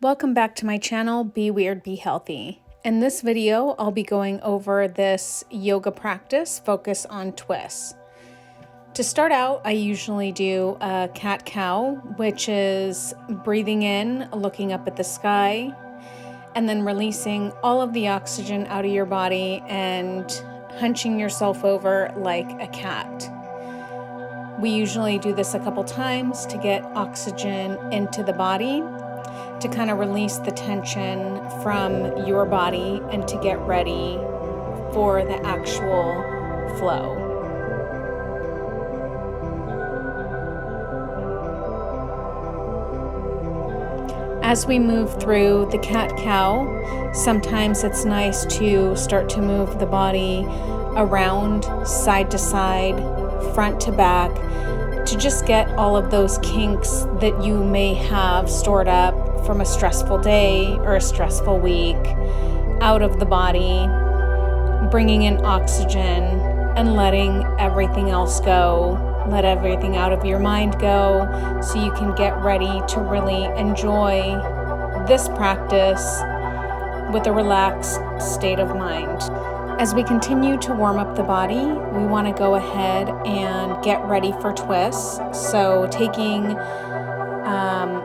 Welcome back to my channel, Be Weird, Be Healthy. In this video, I'll be going over this yoga practice, focus on twists. To start out, I usually do a cat-cow, which is breathing in, looking up at the sky, and then releasing all of the oxygen out of your body and hunching yourself over like a cat. We usually do this a couple times to get oxygen into the body, to kind of release the tension from your body and to get ready for the actual flow. As we move through the cat-cow, sometimes it's nice to start to move the body around, side to side, front to back, to just get all of those kinks that you may have stored up from a stressful day or a stressful week out of the body, bringing in oxygen and letting everything else go. Let everything out of your mind go so you can get ready to really enjoy this practice with a relaxed state of mind. As we continue to warm up the body, we want to go ahead and get ready for twists. So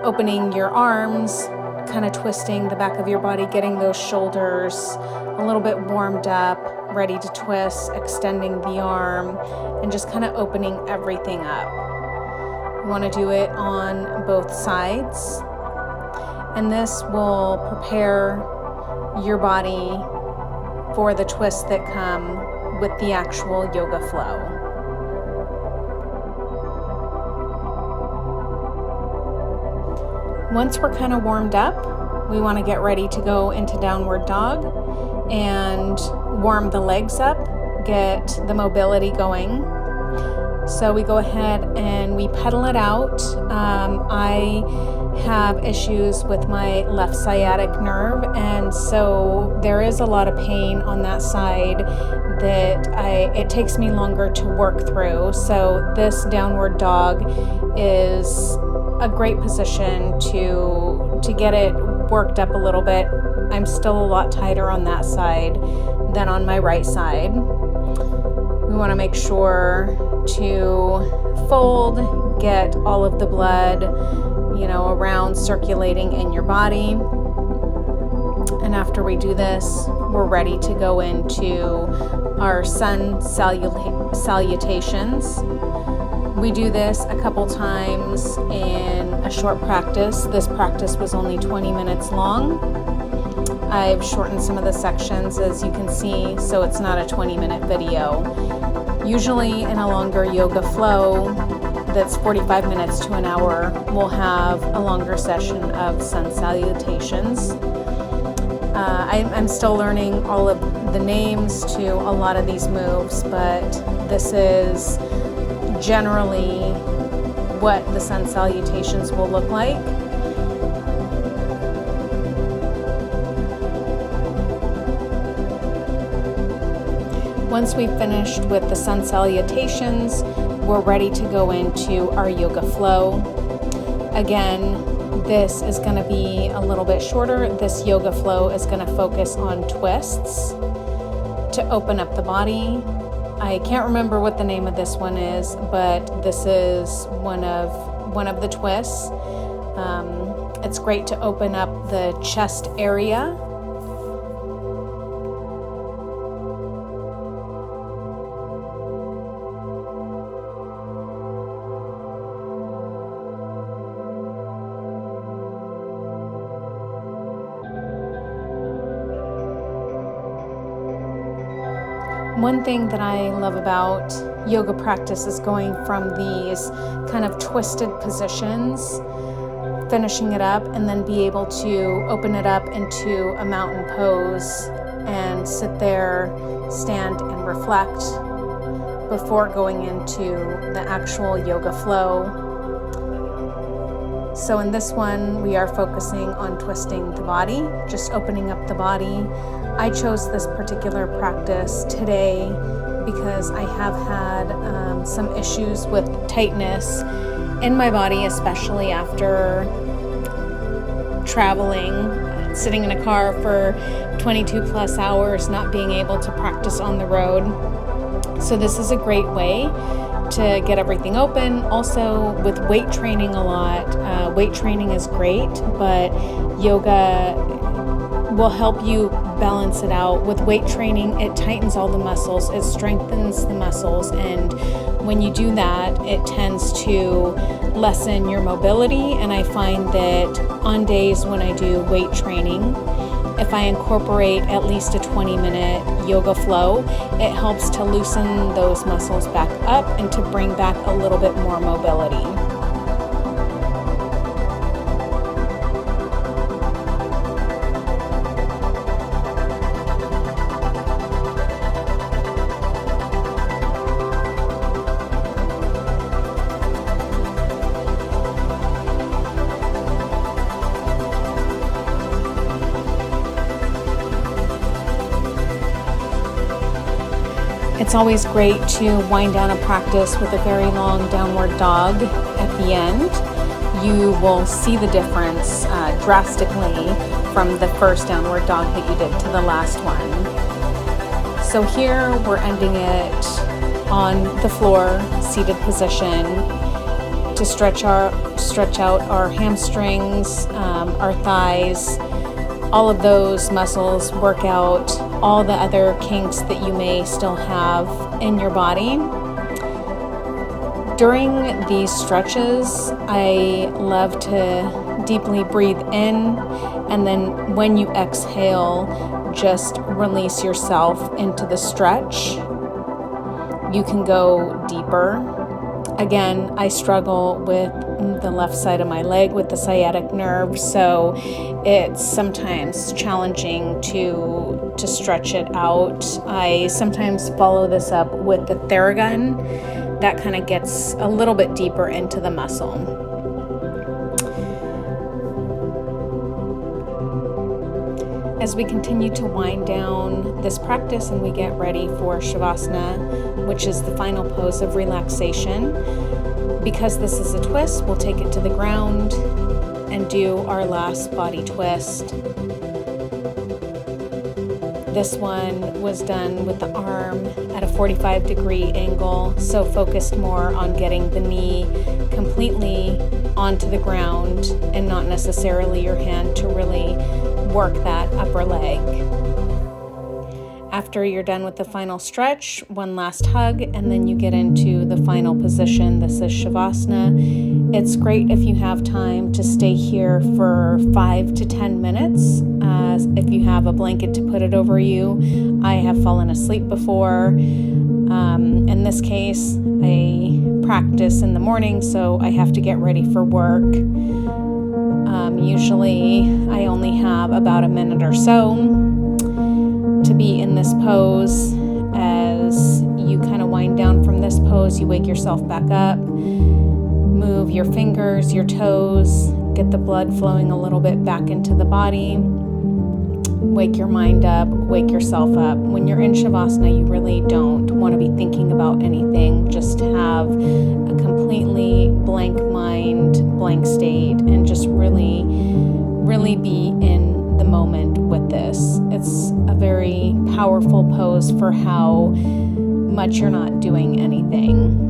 opening your arms, kind of twisting the back of your body, getting those shoulders a little bit warmed up, ready to twist, extending the arm, and just kind of opening everything up. You want to do it on both sides, and this will prepare your body for the twists that come with the actual yoga flow. Once we're kind of warmed up, we want to get ready to go into downward dog and warm the legs up, get the mobility going. So we go ahead and we pedal it out. I have issues with my left sciatic nerve, and so there is a lot of pain on that side that it takes me longer to work through. So this downward dog is a great position to get it worked up a little bit. I'm still a lot tighter on that side than on my right side. We want to make sure to fold, get all of the blood, around circulating in your body. And after we do this, we're ready to go into our sun salutations. We do this a couple times in a short practice. This practice was only 20 minutes long. I've shortened some of the sections, as you can see, so it's not a 20-minute video. Usually in a longer yoga flow that's 45 minutes to an hour, we'll have a longer session of sun salutations. I'm still learning all of the names to a lot of these moves, but this is generally what the sun salutations will look like. Once we've finished with the sun salutations, we're ready to go into our yoga flow. Again, this is going to be a little bit shorter. This yoga flow is going to focus on twists to open up the body. I can't remember what the name of this one is, but this is one of the twists. It's great to open up the chest area. One thing that I love about yoga practice is going from these kind of twisted positions, finishing it up, and then be able to open it up into a mountain pose and sit there, stand and reflect before going into the actual yoga flow. So in this one, we are focusing on twisting the body, just opening up the body. I chose this particular practice today because I have had some issues with tightness in my body, especially after traveling, sitting in a car for 22 plus hours, not being able to practice on the road. So this is a great way to get everything open. Also with weight training a lot, weight training is great, but yoga will help you balance it out. With weight training, it tightens all the muscles, it strengthens the muscles, and when you do that, it tends to lessen your mobility. And I find that on days when I do weight training, if I incorporate at least a 20-minute yoga flow, it helps to loosen those muscles back up and to bring back a little bit more mobility. It's always great to wind down a practice with a very long downward dog at the end. You will see the difference drastically from the first downward dog that you did to the last one. So here we're ending it on the floor, seated position, to stretch out our hamstrings, our thighs, all of those muscles, work out all the other kinks that you may still have in your body. During these stretches, I love to deeply breathe in, and then when you exhale, just release yourself into the stretch. You can go deeper. Again, I struggle with the left side of my leg with the sciatic nerve, so it's sometimes challenging to stretch it out. I sometimes follow this up with the Theragun. That kind of gets a little bit deeper into the muscle. As we continue to wind down this practice and we get ready for Savasana, which is the final pose of relaxation, because this is a twist, we'll take it to the ground and do our last body twist. This one was done with the arm at a 45-degree angle, so focused more on getting the knee completely onto the ground and not necessarily your hand to really work that upper leg. After you're done with the final stretch, one last hug, and then you get into the final position. This is Savasana. It's great if you have time to stay here for 5 to 10 minutes. If you have a blanket to put it over you. I have fallen asleep before. In this case, I practice in the morning, so I have to get ready for work. Usually I only have about a minute or so to be in this pose. As you kind of wind down from this pose, you wake yourself back up, move your fingers, your toes, get the blood flowing a little bit back into the body, wake your mind up, wake yourself up. When you're in Shavasana, you really don't want to be thinking about anything. Just have a completely blank mind, blank state, and just really be in the moment with this. It's a very powerful pose for how much you're not doing anything.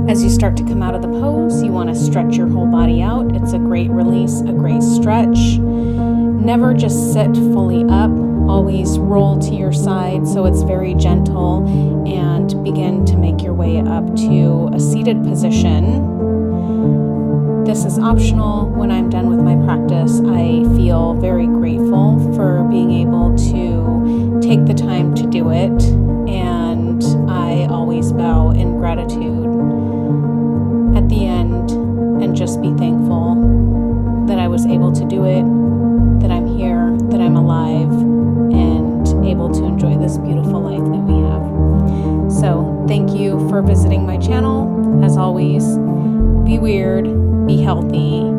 As you start to come out of the pose, you want to stretch your whole body out. It's a great release, a great stretch. Never just sit fully up. Always roll to your side so it's very gentle, and begin to make your way up to a seated position. This is optional. When I'm done with my practice, I feel very grateful for being able to take the time to do it, and I always bow in gratitude at the end and just be thankful that I was able to do it, that I'm here, that I'm alive, and able to enjoy this beautiful life that we have. So thank you for visiting my channel. As always, be weird, be healthy,